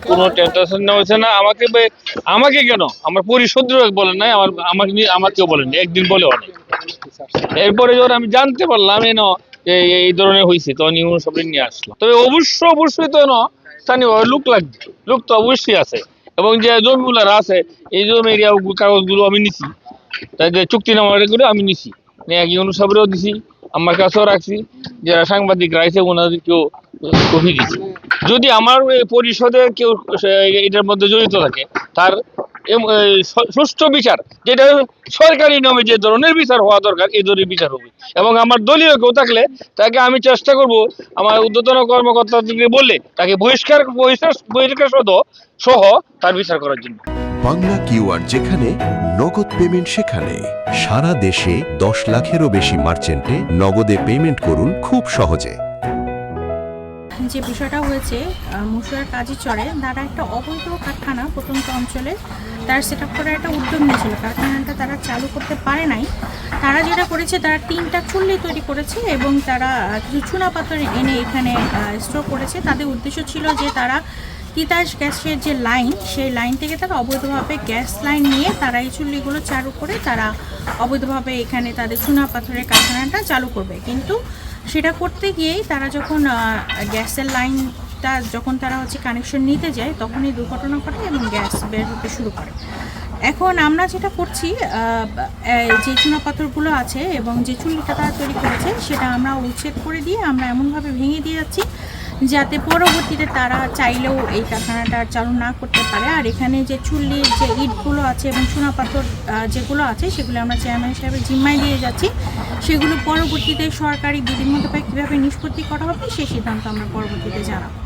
কোনো টেনশন নেওয়া হচ্ছে না। আমাকে কেন আমার পরিশোধ বলেন নাই, আমাকেও বলেন একদিন বলে অনেক। এরপরে যখন আমি জানতে পারলাম এই ধরনের হয়েছে, তখন ইউনো সব নিয়ে আসলো। তবে অবশ্যই তো স্থানীয় লোক লাগবে, লোক তো অবশ্যই আছে। এবং যে জমিগুলো আছে, এই জমি এরিয়া কাগজগুলো আমি নিছি, তাই যে চুক্তিনামাগুলো আমি নিছি, ইউনো সাহেবেরও দিছি, আমার কাছেও রাখছি, যারা সাংবাদিক রাখছে ওনাদেরকেও কপি দিছি। যদি আমার পরিষদে কেউ এটার মধ্যে জড়িত থাকে, তার সুষ্ঠু বিচার, যেটা সরকারি নিয়মে যে ধরনের বিচার হওয়া দরকার, এই ধরনের বিচার হবে। এবং আমার দলীয় কেউ থাকলে তাকে আমি চেষ্টা করব আমার ঊর্ধ্বতন কর্মকর্তাদেরকে বললে তাকে বহিষ্কার সহ তার বিচার করার জন্য। বাংলা কিউআর, যেখানে নগদ পেমেন্ট সেখানে। সারা দেশে 10 লাখেরও বেশি মার্চেন্টে নগদে পেমেন্ট করুন খুব সহজে। যে বিষয়টা হয়েছে, মুর্শিদাবাদ কাজীচরে তারা একটা অবৈধ কারখানা প্রত্যন্ত অঞ্চলে তারা সেট আপ করার একটা উদ্যোগ নিয়েছিল। কারখানাটা তারা চালু করতে পারে নাই। তারা যেটা করেছে, তারা 3টা চুল্লি তৈরি করেছে এবং তারা কিছু চুনা পাথর এনে এখানে স্টোর করেছে। তাদের উদ্দেশ্য ছিল যে তারা তিতাস গ্যাসের যে লাইন, সেই লাইন থেকে তারা অবৈধভাবে গ্যাস লাইন নিয়ে তারা এই চুল্লিগুলো চালু করে তারা অবৈধভাবে এখানে তাদের চুনা পাথরের কারখানাটা চালু করবে। কিন্তু সেটা করতে গিয়েই তারা যখন গ্যাসের লাইনটা তারা কানেকশন নিতে যায়, তখনই দুর্ঘটনা ঘটে এবং গ্যাস বের হতে শুরু করে। এখন আমরা যেটা করছি, যে চুনাপাথরগুলো আছে এবং যে চুল্লিটা তারা তৈরি করেছে, সেটা আমরা উচ্ছেদ করে দিয়ে আমরা এমনভাবে ভেঙে দিয়ে যাচ্ছি যাতে পরবর্তীতে তারা চাইলেও এই কারখানাটা চালু না করতে পারে। আর এখানে যে চুল্লির যে ইটগুলো আছে এবং চুনাপাথর যেগুলো আছে, সেগুলো আমরা চেয়ারম্যান সাহেবের জিম্মায় দিয়ে যাচ্ছি। সেগুলো পরবর্তীতে সরকারি বিধির মধ্যে কীভাবে নিষ্পত্তি করা হবে, সেই সিদ্ধান্ত আমরা পরবর্তীতে জানাবো।